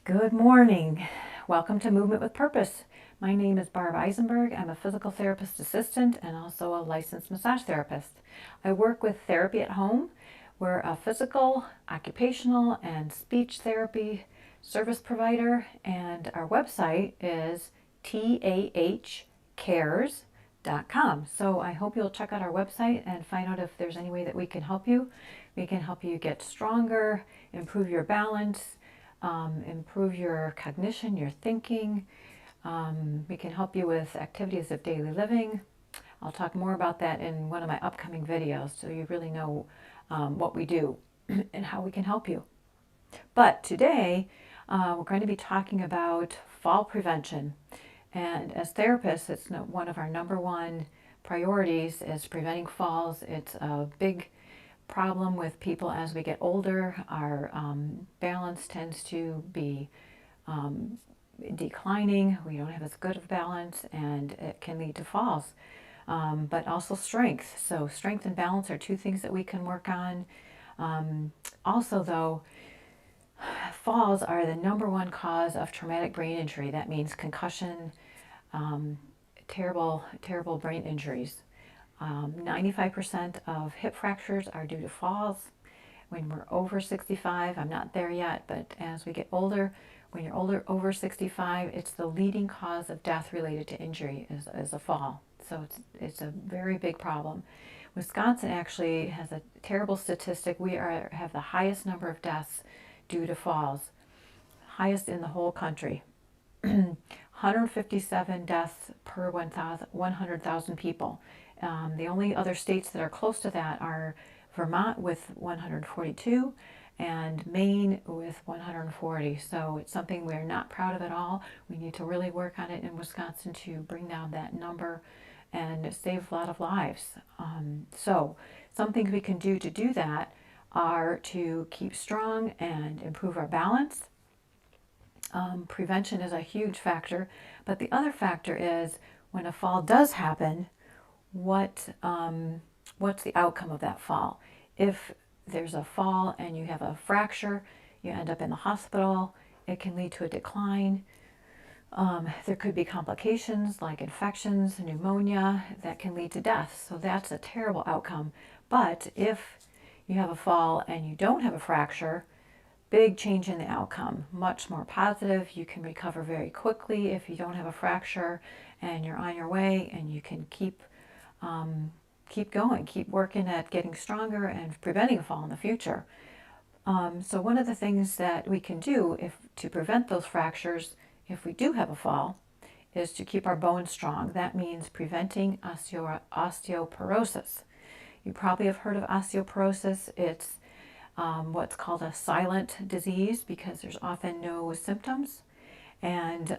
Good morning. Welcome to Movement with Purpose. My name is Barb Eisenberg. I'm a physical therapist assistant and also a licensed massage therapist. I work with therapy at home. We're a physical, occupational, and speech therapy service provider, and our website is tahcares.com. So I hope you'll check out our website and find out if there's any way that we can help you. We can help you get stronger, improve your balance, improve your cognition, your thinking. We can help you with activities of daily living. I'll talk more about that in one of my upcoming videos so you really know what we do and how we can help you. But today we're going to be talking about fall prevention. And as therapists, it's one of our number one priorities is preventing falls. It's a big problem with people as we get older. Our balance tends to be declining. We don't have as good of balance, and it can lead to falls. But also strength. So strength and balance are two things that we can work on. Also, though, falls are the number one cause of traumatic brain injury. That means concussion, terrible, terrible brain injuries. 95% of hip fractures are due to falls. When we're over 65, I'm not there yet, but as we get older, when you're over 65, it's the leading cause of death related to injury is a fall. So it's a very big problem. Wisconsin actually has a terrible statistic. We have the highest number of deaths due to falls, highest in the whole country. 157 deaths per 100,000 people. The only other states that are close to that are Vermont with 142 and Maine with 140. So it's something we're not proud of at all. We need to really work on it in Wisconsin to bring down that number and save a lot of lives. So some things we can do to do that are to keep strong and improve our balance. Prevention is a huge factor, but the other factor is when a fall does happen, what's the outcome of that fall? If there's a fall and you have a fracture, you end up in the hospital, it can lead to a decline. There could be complications like infections, pneumonia that can lead to death. So that's a terrible outcome. But if you have a fall and you don't have a fracture, big change in the outcome, much more positive. You can recover very quickly if you don't have a fracture and you're on your way, and you can keep going, keep working at getting stronger and preventing a fall in the future. So one of the things that we can do to prevent those fractures if we do have a fall is to keep our bones strong. That means preventing osteoporosis. You probably have heard of osteoporosis. It's what's called a silent disease because there's often no symptoms, and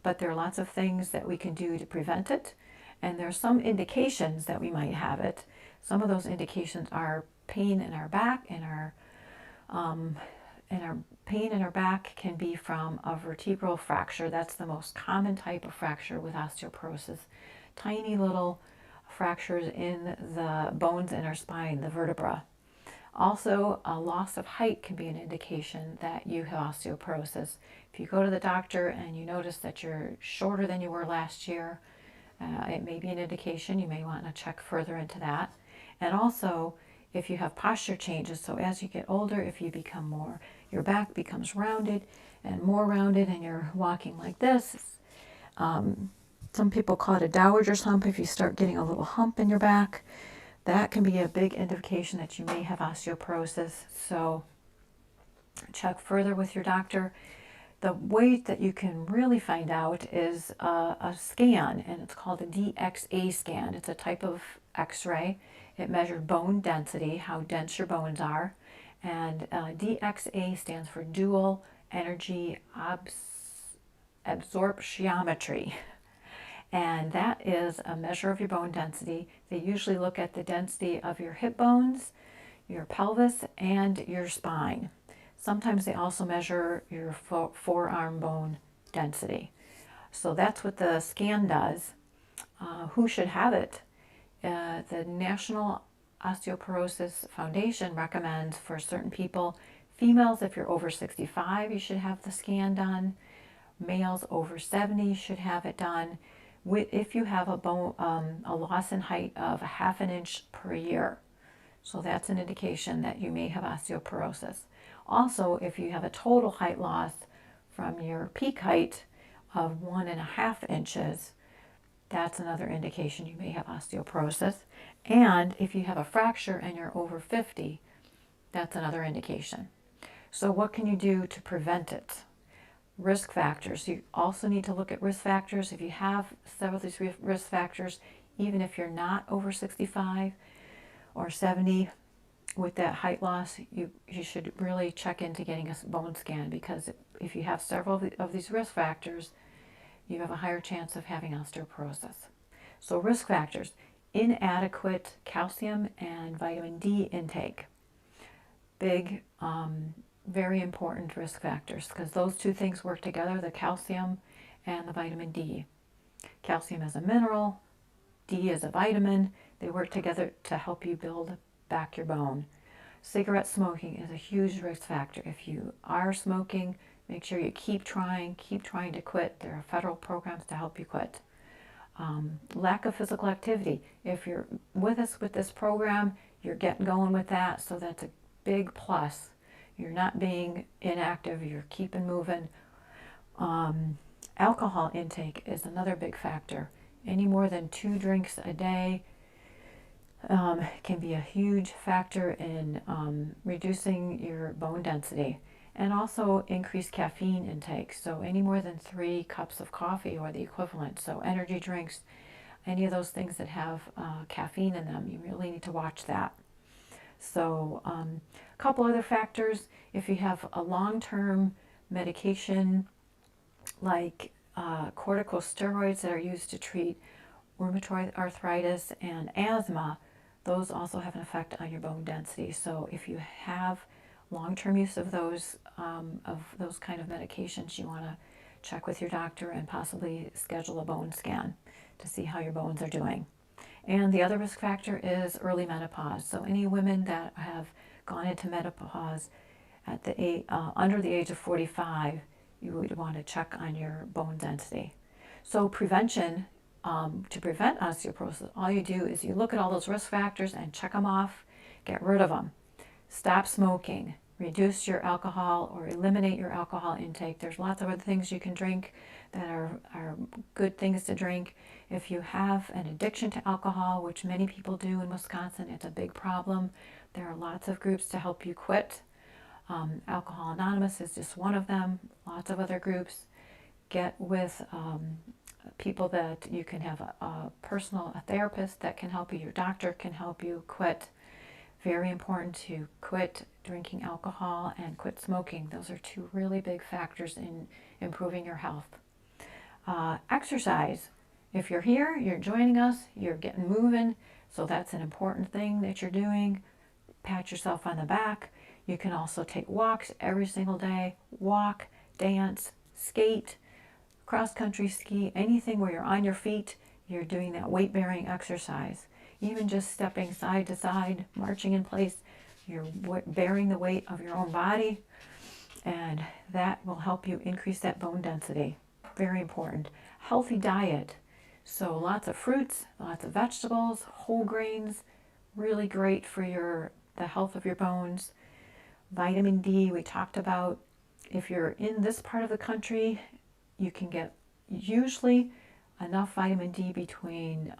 but there are lots of things that we can do to prevent it, and there are some indications that we might have it. Some of those indications are pain in our back, and our pain in our back can be from a vertebral fracture. That's the most common type of fracture with osteoporosis. Tiny little fractures in the bones in our spine, the vertebra. Also, a loss of height can be an indication that you have osteoporosis. If you go to the doctor and you notice that you're shorter than you were last year, it may be an indication. You may want to check further into that. And also, if you have posture changes, so as you get older, if you become more, your back becomes rounded and more rounded, and you're walking like this. Some people call it a dowager's hump. If you start getting a little hump in your back, that can be a big indication that you may have osteoporosis. So check further with your doctor. The way that you can really find out is a scan, and it's called a DXA scan. It's a type of x-ray. It measures bone density, how dense your bones are. And DXA stands for dual energy absorptiometry. And that is a measure of your bone density. They usually look at the density of your hip bones, your pelvis, and your spine. Sometimes they also measure your forearm bone density. So that's what the scan does. Who should have it? The National Osteoporosis Foundation recommends for certain people Females, if you're over 65, you should have the scan done. Males over 70 should have it done. If you have a loss in height of a half an inch per year, so that's an indication that you may have osteoporosis. Also, if you have a total height loss from your peak height of 1.5 inches, that's another indication you may have osteoporosis. And if you have a fracture and you're over 50, that's another indication. So what can you do to prevent it? Risk factors. You also need to look at risk factors. If you have several of these risk factors, even if you're not over 65 or 70 with that height loss, you should really check into getting a bone scan, because if you have several of these risk factors, you have a higher chance of having osteoporosis. So risk factors: inadequate calcium and vitamin D intake. Big, very important risk factors, because those two things work together, the calcium and the vitamin D. Calcium is a mineral, D is a vitamin. They work together to help you build back your bone. Cigarette smoking is a huge risk factor. If you are smoking, make sure you keep trying to quit. There are federal programs to help you quit. Lack of physical activity. If you're with us with this program, you're getting going with that, so that's a big plus. You're not being inactive, you're keeping moving. Alcohol intake is another big factor. Any more than 2 drinks a day can be a huge factor in reducing your bone density. And also increased caffeine intake. So any more than 3 cups of coffee or the equivalent. So energy drinks, any of those things that have caffeine in them, you really need to watch that. So a couple other factors: if you have a long-term medication like corticosteroids that are used to treat rheumatoid arthritis and asthma, those also have an effect on your bone density. So if you have long-term use of those kind of medications, you want to check with your doctor and possibly schedule a bone scan to see how your bones are doing. And the other risk factor is early menopause. So any women that have gone into menopause at the under the age of 45, you would want to check on your bone density. So prevention, to prevent osteoporosis, all you do is you look at all those risk factors and check them off, get rid of them. Stop smoking, reduce your alcohol or eliminate your alcohol intake. There's lots of other things you can drink that are good things to drink. If you have an addiction to alcohol, which many people do in Wisconsin, it's a big problem. There are lots of groups to help you quit. Alcohol Anonymous is just one of them. Lots of other groups. Get with people that you can have a therapist that can help you. Your doctor can help you quit. Very important to quit drinking alcohol and quit smoking. Those are 2 really big factors in improving your health. Exercise. If you're here, you're joining us, you're getting moving, so that's an important thing that you're doing. Pat yourself on the back. You can also take walks every single day. Walk, dance, skate, cross-country ski, anything where you're on your feet, you're doing that weight-bearing exercise. Even just stepping side to side, marching in place, you're bearing the weight of your own body, and that will help you increase that bone density. Very important. Healthy diet. So lots of fruits, lots of vegetables, whole grains, really great for the health of your bones. Vitamin D, we talked about. If you're in this part of the country, you can get usually enough vitamin D between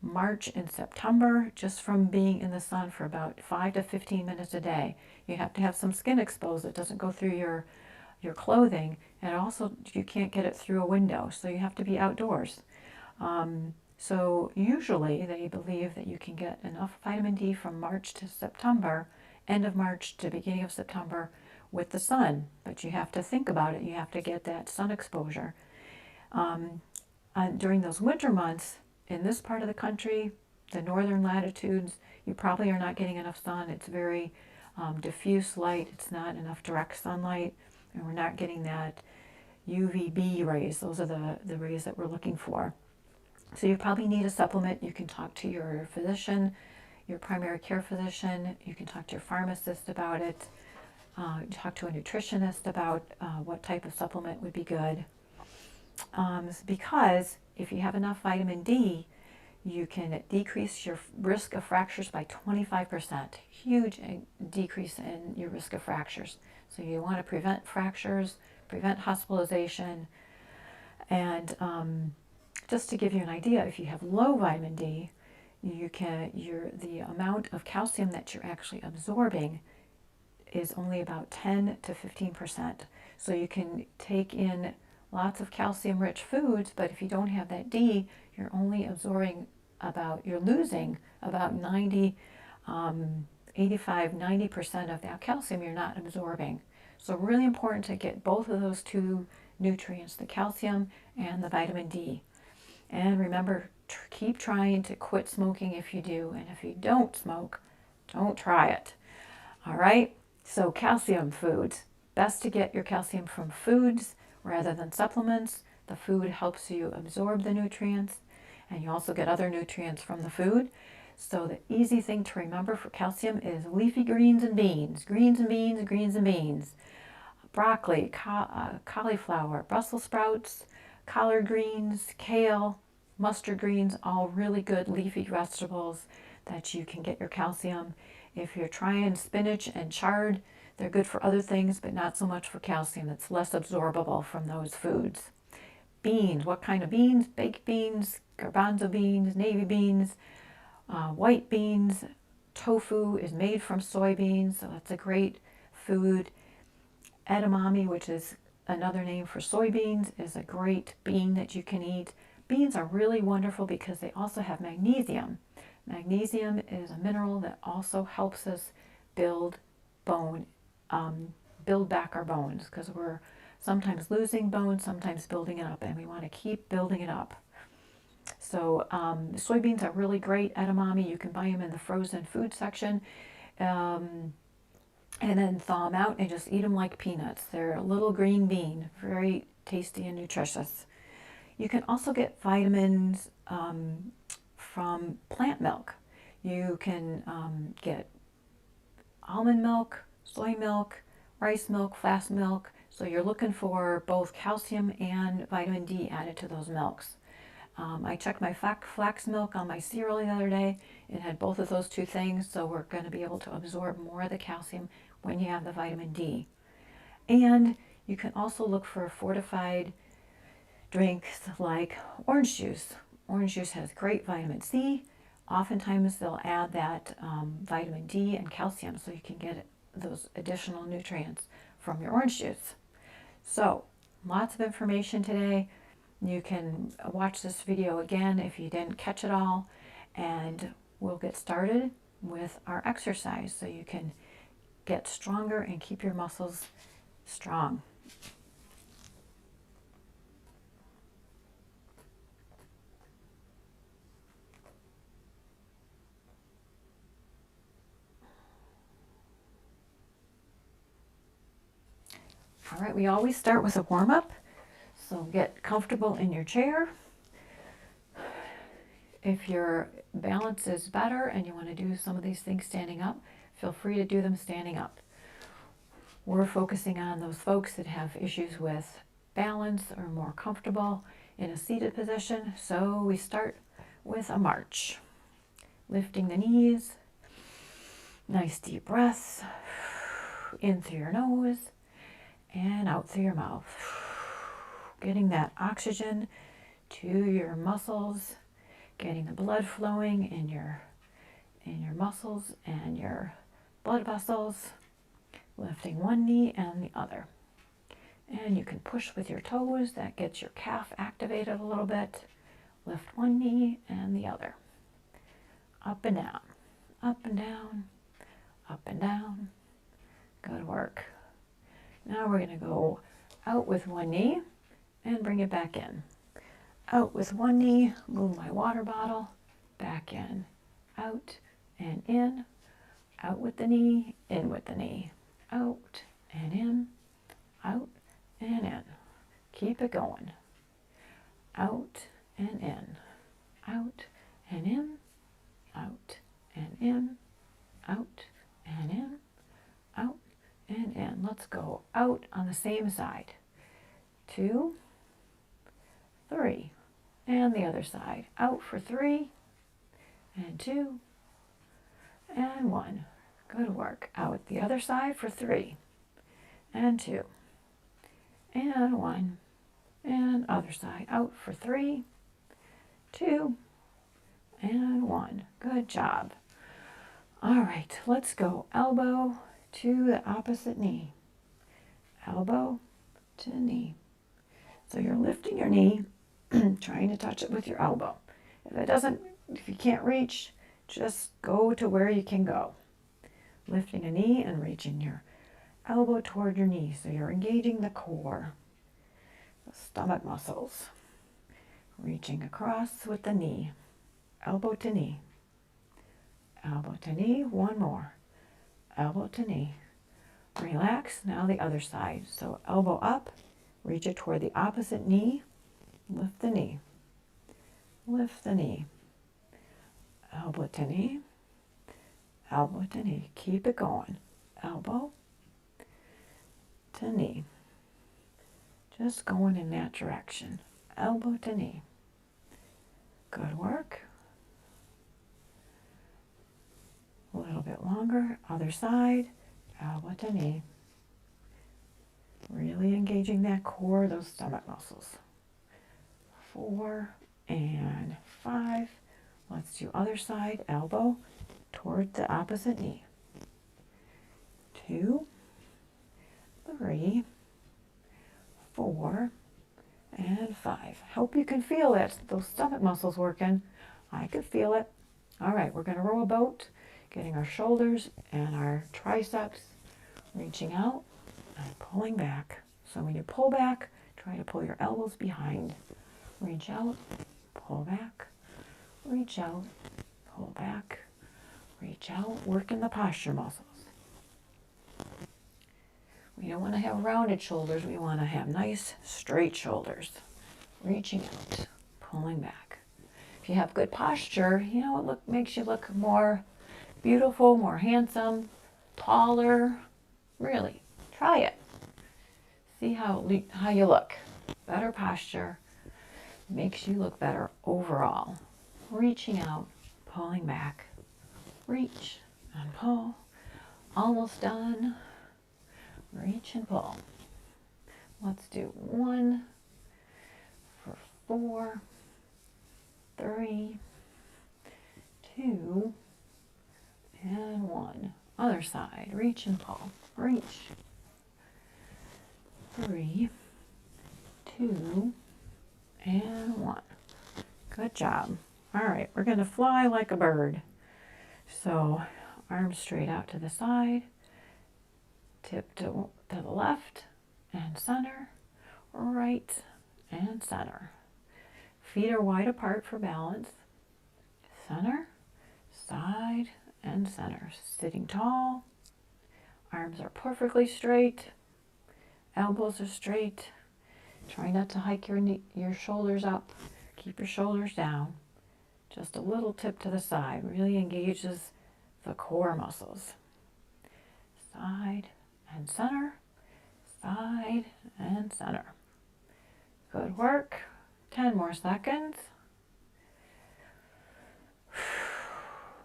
March and September, just from being in the sun for about 5 to 15 minutes a day. You have to have some skin exposed. It doesn't go through your clothing, and also you can't get it through a window, so you have to be outdoors. So usually they believe that you can get enough vitamin D from March to September, end of March to beginning of September with the sun, but you have to think about it. You have to get that sun exposure. During those winter months, in this part of the country, the northern latitudes, you probably are not getting enough sun. It's very diffuse light. It's not enough direct sunlight, and we're not getting that UVB rays. Those are the rays that we're looking for. So you probably need a supplement. You can talk to your physician, your primary care physician. You can talk to your pharmacist about it. Talk to a nutritionist about what type of supplement would be good. Because if you have enough vitamin D, you can decrease your risk of fractures by 25%. Huge decrease in your risk of fractures. So you want to prevent fractures, prevent hospitalization. And just to give you an idea, if you have low vitamin D, the amount of calcium that you're actually absorbing is only about 10 to 15%. So you can take in lots of calcium-rich foods, but if you don't have that D, you're only absorbing you're losing about 85-90% of that calcium you're not absorbing. So really important to get both of those two nutrients, the calcium and the vitamin D. And remember, keep trying to quit smoking if you do, and if you don't smoke, don't try it. All right, so calcium foods. Best to get your calcium from foods rather than supplements. The food helps you absorb the nutrients, and you also get other nutrients from the food. So the easy thing to remember for calcium is leafy greens and beans. Greens and beans, greens and beans. Broccoli, cauliflower, Brussels sprouts, collard greens, kale, mustard greens, all really good leafy vegetables that you can get your calcium. If you're trying spinach and chard, they're good for other things, but not so much for calcium. It's less absorbable from those foods. Beans, what kind of beans? Baked beans, garbanzo beans, navy beans, white beans. Tofu is made from soybeans, so that's a great food. Edamame, which is another name for soybeans, is a great bean that you can eat. Beans are really wonderful because they also have magnesium. Magnesium is a mineral that also helps us build back our bones, because we're sometimes losing bone, sometimes building it up, and we want to keep building it up. So soybeans are really great. Edamame, you can buy them in the frozen food section, and then thaw them out and just eat them like peanuts. They're a little green bean, very tasty and nutritious. You can also get vitamins from plant milk. You can get almond milk, soy milk, rice milk, flax milk. So you're looking for both calcium and vitamin D added to those milks. I checked my flax milk on my cereal the other day. It had both of those two things, so we're going to be able to absorb more of the calcium when you have the vitamin D. And you can also look for fortified drinks like orange juice. Orange juice has great vitamin C. Oftentimes they'll add that vitamin D and calcium, so you can get those additional nutrients from your orange juice. So lots of information today. You can watch this video again if you didn't catch it all, and we'll get started with our exercise so you can get stronger and keep your muscles strong. All right, we always start with a warm-up. So get comfortable in your chair. If your balance is better and you want to do some of these things standing up, feel free to do them standing up. We're focusing on those folks that have issues with balance or more comfortable in a seated position. So we start with a march. Lifting the knees, nice deep breaths, in through your nose and out through your mouth. Getting that oxygen to your muscles, getting the blood flowing in your muscles and your blood vessels. Lifting one knee and the other. And you can push with your toes. That gets your calf activated a little bit. Lift one knee and the other. Up and down, up and down, up and down. Good work. Now we're going to go out with one knee and bring it back in. Out with one knee, move my water bottle, back in. Out and in. Out with the knee, in with the knee. Out and in, out and in. Keep it going. Out and in, out and in, out and in, out and in, out and in. Let's go out on the same side. 2, 3. And the other side. Out for 3 and 2 and 1. Good work. Out the other side for 3 and 2 and 1. And other side. Out for 3, 2 and 1. Good job. All right, let's go elbow to the opposite knee. Elbow to knee. So you're lifting your knee, trying to touch it with your elbow. If you can't reach, just go to where you can go. Lifting a knee and reaching your elbow toward your knee. So you're engaging the core, the stomach muscles. Reaching across with the knee. Elbow to knee. Elbow to knee. One more. Elbow to knee. Relax. Now the other side. So elbow up. Reach it toward the opposite knee. Lift the knee. Lift the knee. Elbow to knee. Elbow to knee. Keep it going. Elbow to knee. Just going in that direction. Elbow to knee. Good work. A little bit longer. Other side. Elbow to knee. Really engaging that core, those stomach muscles. 4 and 5. Let's do other side. Elbow toward the opposite knee. 2, 3, 4, and 5. Hope you can feel that, those stomach muscles working. I can feel it. All right, we're going to row a boat, getting our shoulders and our triceps reaching out and pulling back. So when you pull back, try to pull your elbows behind. Reach out, pull back, reach out, pull back, reach out, working the posture muscles. We don't want to have rounded shoulders. We want to have nice, straight shoulders. Reaching out, pulling back. If you have good posture, it makes you look more beautiful, more handsome, taller. Really, try it. See how you look. Better posture makes you look better overall. Reaching out, pulling back. Reach and pull. Almost done. Reach and pull. Let's do 1 for 4, 3, 2, and 1. Other side. Reach and pull. Reach. 3, 2, and 1. Good job. All right, we're going to fly like a bird. So arms straight out to the side. Tip to the left and center, right and center. Feet are wide apart for balance. Center, side, and center. Sitting tall. Arms are perfectly straight. Elbows are straight. Try not to hike your shoulders up. Keep your shoulders down. Just a little tip to the side. Really engages the core muscles. Side and center, side and center. Good work. 10 more seconds.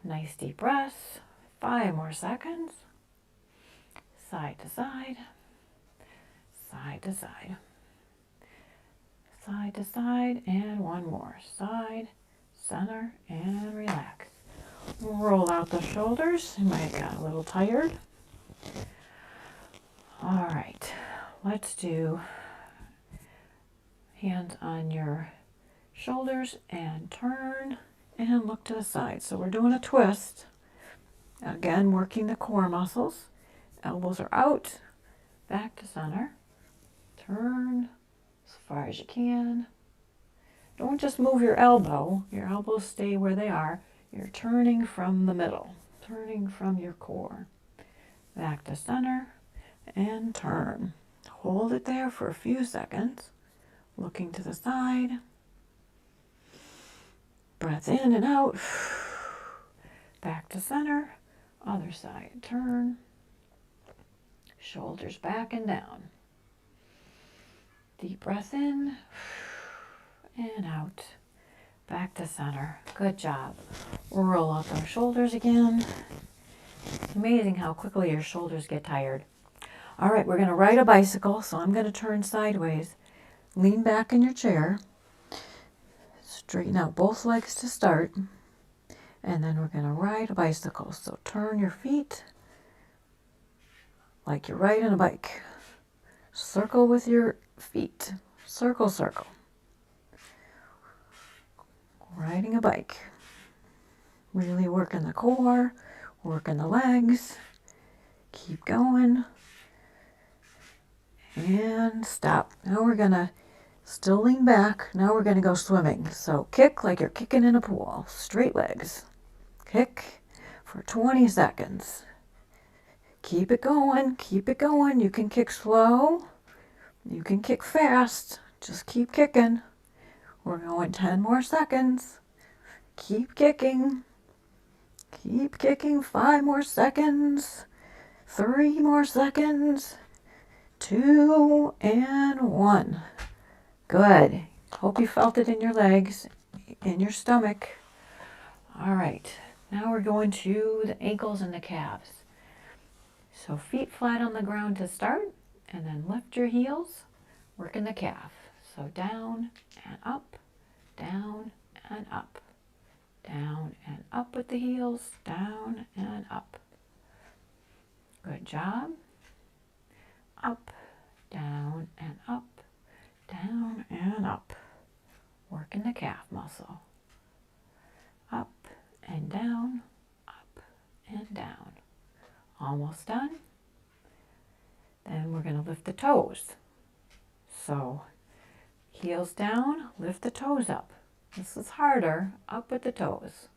Nice deep breaths. 5 more seconds. Side to side, side to side, side to side, and 1 more. Side, center, and relax. Roll out the shoulders. You might have got a little tired. All right, let's do hands on your shoulders and turn and look to the side. So we're doing a twist. Again, working the core muscles. Elbows are out, back to center. Turn as far as you can. Don't just move your elbow. Your elbows stay where they are. You're turning from the middle, turning from your core. Back to center. And turn. Hold it there for a few seconds. Looking to the side. Breath in and out. back to center, other side, turn, shoulders back and down. Deep breath in and out, back to center. Good job. Roll out those shoulders again. It's amazing how quickly your shoulders get tired. All right, we're going to ride a bicycle, so I'm going to turn sideways. Lean back in your chair. Straighten out both legs to start. And then we're going to ride a bicycle. So turn your feet like you're riding a bike. Circle with your feet. Circle, circle. Riding a bike. Really working the core, working the legs. Keep going. And stop. Now we're going to still lean back. Now we're going to go swimming. So kick like you're kicking in a pool. Straight legs. Kick for 20 seconds. Keep it going. Keep it going. You can kick slow. You can kick fast. Just keep kicking. We're going 10 more seconds. Keep kicking. Keep kicking. 5 more seconds. 3 more seconds. 2 and 1. Good. Hope you felt it in your legs, in your stomach. All right. Now we're going to the ankles and the calves. So feet flat on the ground to start, and then lift your heels, working the calf. So down and up, down and up, down and up with the heels, down and up. Good job. Up, down and up, down and up. Working the calf muscle. Up and down, up and down. Almost done. Then we're going to lift the toes. So heels down, lift the toes up. This is harder. Up with the toes.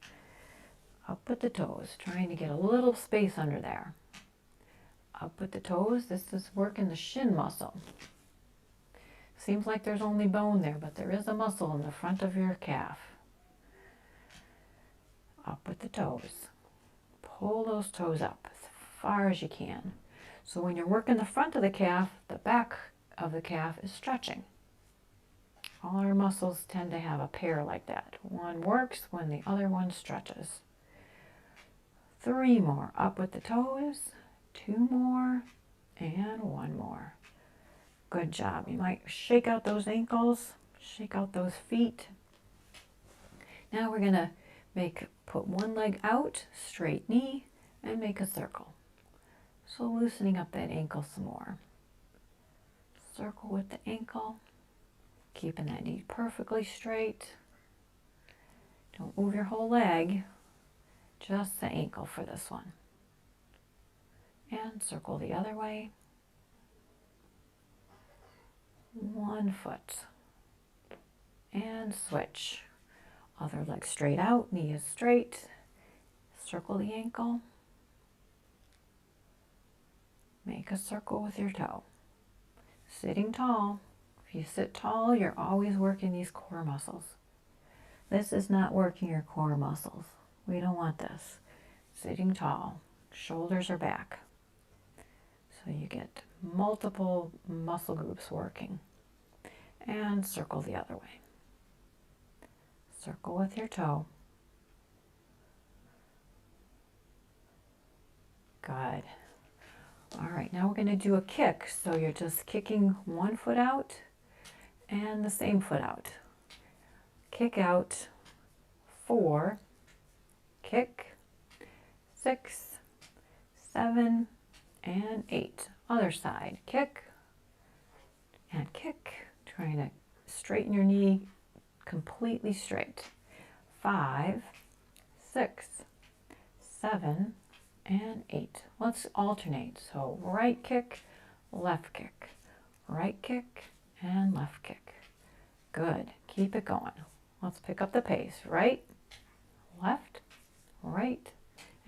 Up with the toes. Trying to get a little space under there. Up with the toes. This is working the shin muscle. Seems like there's only bone there, but there is a muscle in the front of your calf. Up with the toes. Pull those toes up as far as you can. So when you're working the front of the calf, the back of the calf is stretching. All our muscles tend to have a pair like that. One works when the other one stretches. 3 more. Up with the toes. 2 more. And 1 more. Good job. You might shake out those ankles. Shake out those feet. Now we're going to put one leg out, straight knee, and make a circle. So loosening up that ankle some more. Circle with the ankle. Keeping that knee perfectly straight. Don't move your whole leg, just the ankle for this one. And circle the other way. 1 foot. And switch. Other leg straight out, knee is straight. Circle the ankle. Make a circle with your toe. Sitting tall. If you sit tall, you're always working these core muscles. This is not working your core muscles. We don't want this. Sitting tall. Shoulders are back. So you get multiple muscle groups working. And circle the other way. Circle with your toe. Good. All right, now we're going to do a kick. So you're just kicking 1 foot out and the same foot out. Kick out 4, kick 6, 7, and 8. Other side, kick and kick. Trying to straighten your knee completely straight. 5, 6, 7, and 8. Let's alternate. So right kick, left kick, right kick, and left kick. Good. Keep it going. Let's pick up the pace. Right, left, right,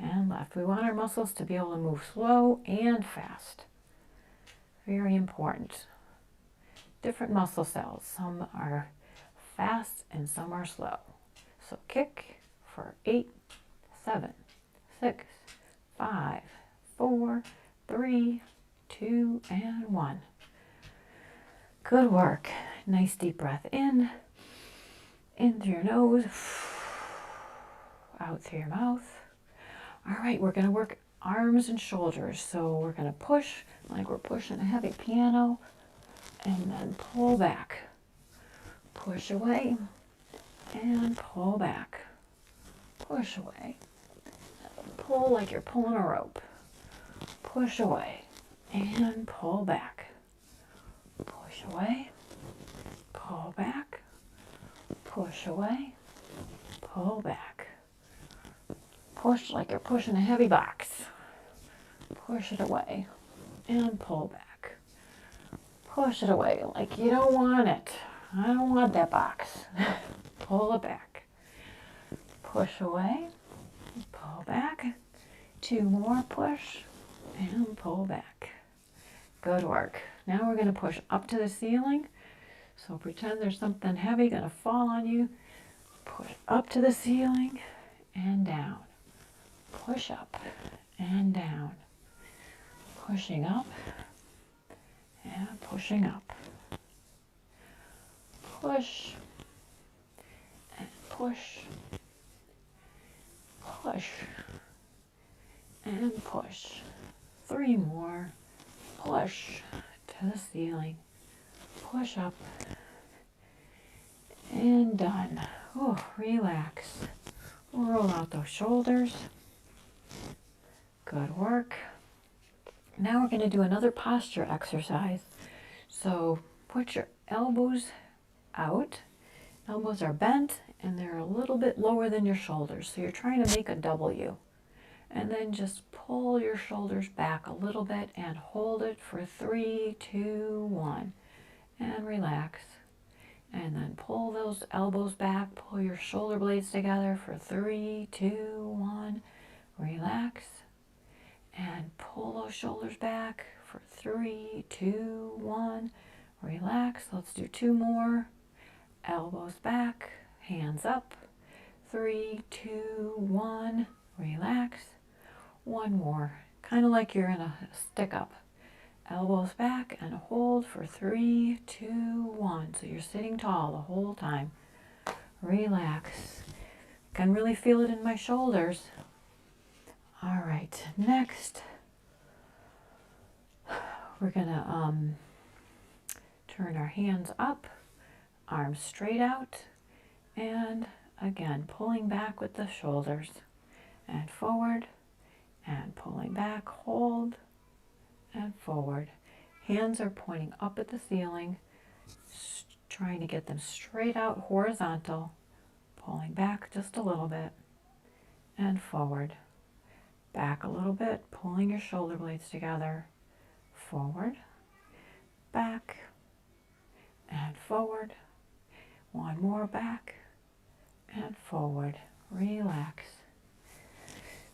and left. We want our muscles to be able to move slow and fast. Very important. Different muscle cells. Some are fast and some are slow. So kick for 8, 7, 6, 5, 4, 3, 2, and 1. Good work. Nice deep breath in through your nose, out through your mouth. All right, we're going to work arms and shoulders. So we're going to push like we're pushing a heavy piano, and then pull back. Push away and pull back. Push away. Pull like you're pulling a rope. Push away and pull back. Push away, pull back, push away, pull back. Push like you're pushing a heavy box. Push it away and pull back. Push it away like you don't want it. I don't want that box. Pull it back. Push away, pull back. 2 more, push and pull back. Good work. Now we're going to push up to the ceiling. So pretend there's something heavy going to fall on you. Push up to the ceiling and down. Push up and down. Pushing up and pushing up. Push and push. Push and push. 3 more. Push to the ceiling. Push up and done. Oh, relax. Roll out those shoulders. Good work. Now we're going to do another posture exercise. So put your elbows out. Elbows are bent and they're a little bit lower than your shoulders. So you're trying to make a W. And then just pull your shoulders back a little bit and hold it for 3, 2, 1. And relax. And then pull those elbows back. Pull your shoulder blades together for 3, 2, 1. Relax. And pull those shoulders back for 3, 2, 1. Relax. Let's do 2 more. Elbows back. Hands up. 3, 2, 1. Relax. 1 more, kind of like you're in a stick up. Elbows back and hold for 3, 2, 1. So you're sitting tall the whole time. Relax. I can really feel it in my shoulders. All right, next we're gonna turn our hands up, arms straight out, and again pulling back with the shoulders and forward. And pulling back, hold, and forward. Hands are pointing up at the ceiling, trying to get them straight out horizontal, pulling back just a little bit, and forward. Back a little bit, pulling your shoulder blades together, forward, back, and forward. 1 more, back, and forward. Relax.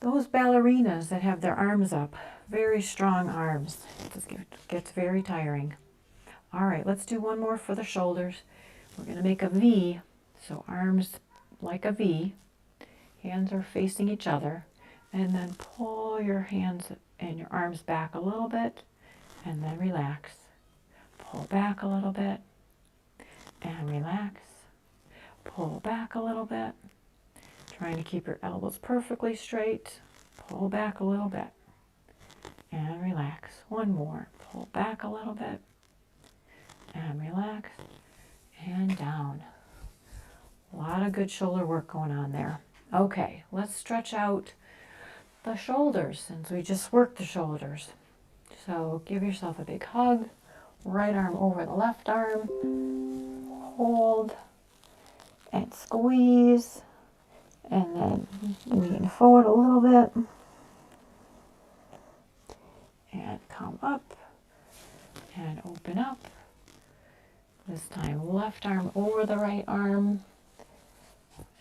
Those ballerinas that have their arms up, very strong arms. It gets very tiring. All right, let's do 1 more for the shoulders. We're going to make a V, so arms like a V. Hands are facing each other. And then pull your hands and your arms back a little bit, and then relax. Pull back a little bit, and relax. Pull back a little bit. Trying to keep your elbows perfectly straight. Pull back a little bit and relax. 1 more. Pull back a little bit and relax and down. A lot of good shoulder work going on there. Okay, let's stretch out the shoulders since we just worked the shoulders. So give yourself a big hug. Right arm over the left arm. Hold and squeeze. And then lean forward a little bit. And come up. And open up. This time left arm over the right arm.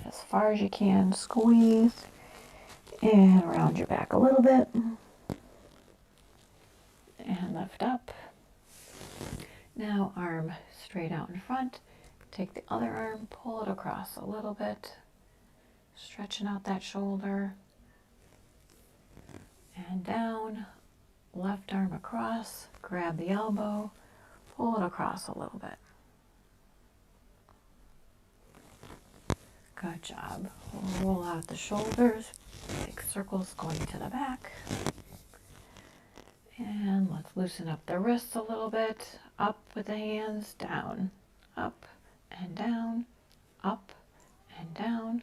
As far as you can. Squeeze. And round your back a little bit. And lift up. Now arm straight out in front. Take the other arm, pull it across a little bit. Stretching out that shoulder. and down. Left arm across, grab the elbow, pull it across a little bit. Good job. Roll out the shoulders, big circles going to the back. And let's loosen up the wrists a little bit. Up with the hands, down, up and down, up and down.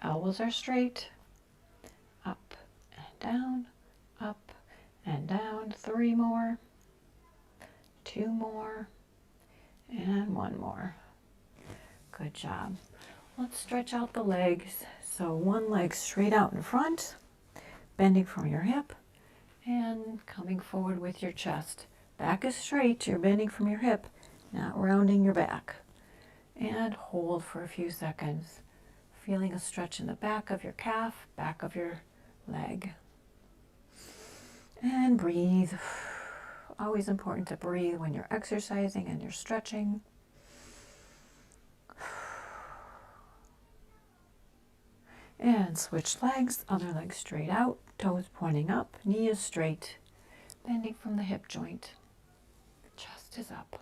Elbows are straight, up and down, up and down. 3 more, 2 more, and 1 more. Good job. Let's stretch out the legs. So one leg straight out in front, bending from your hip, and coming forward with your chest. Back is straight, you're bending from your hip, not rounding your back. And hold for a few seconds, feeling a stretch in the back of your calf, back of your leg. And breathe. Always important to breathe when you're exercising and you're stretching. And switch legs, other leg straight out, toes pointing up, knee is straight, bending from the hip joint. Chest is up.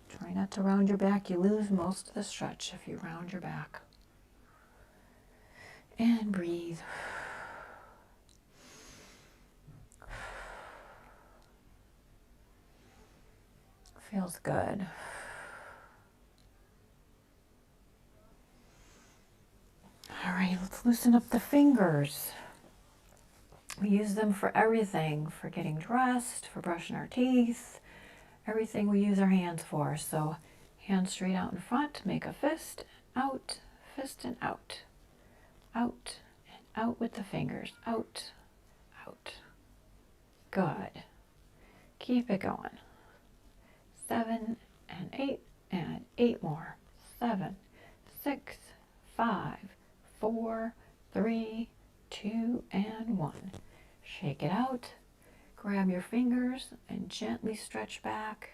Try not to round your back. You lose most of the stretch if you round your back. And breathe. Feels good. All right, let's loosen up the fingers. We use them for everything, for getting dressed, for brushing our teeth, everything we use our hands for. So hands straight out in front, make a fist, out, fist and out. Out and out with the fingers, out, out. Good. Keep it going. 7 and 8 and 8 more. 7, 6, 5, 4, 3, 2, and 1. Shake it out. Grab your fingers and gently stretch back.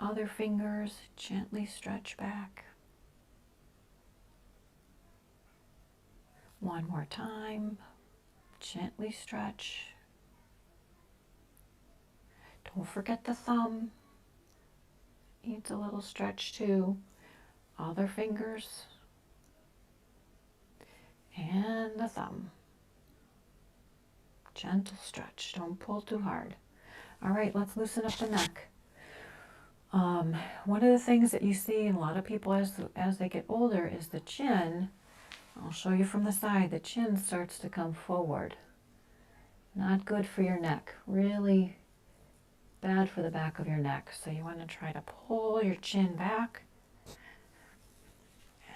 Other fingers, gently stretch back. One more time. Gently stretch. Don't forget the thumb. Needs a little stretch too. Other fingers. And the thumb. Gentle stretch. Don't pull too hard. All right, let's loosen up the neck. One of the things that you see in a lot of people as they get older is the chin. I'll show you from the side. The chin starts to come forward. Not good for your neck. Really bad for the back of your neck. So you want to try to pull your chin back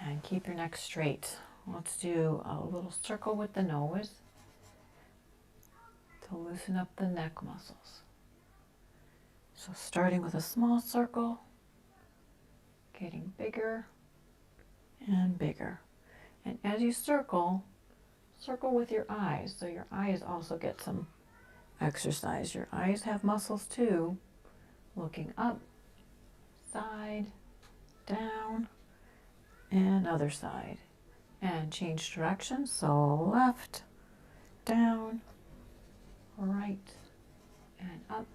and keep your neck straight. Let's do a little circle with the nose to loosen up the neck muscles. So starting with a small circle, getting bigger and bigger. And as you circle, circle with your eyes so your eyes also get some exercise. Your eyes have muscles too. Looking up, side, down, and other side. And change direction, so left, down, right, and up,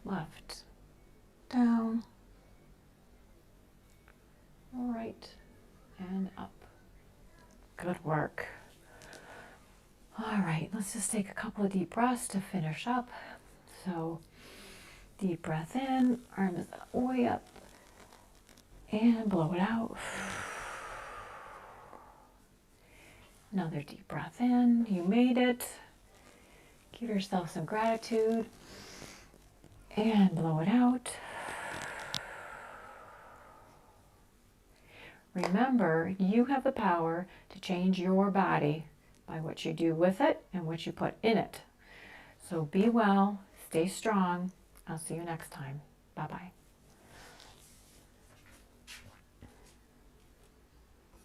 left, down, right, and up. Good work. All right, let's just take a couple of deep breaths to finish up. So deep breath in, arm is way up, and blow it out. Another deep breath in. You made it. Give yourself some gratitude and blow it out. Remember, you have the power to change your body by what you do with it and what you put in it. So be well, stay strong. I'll see you next time. Bye-bye.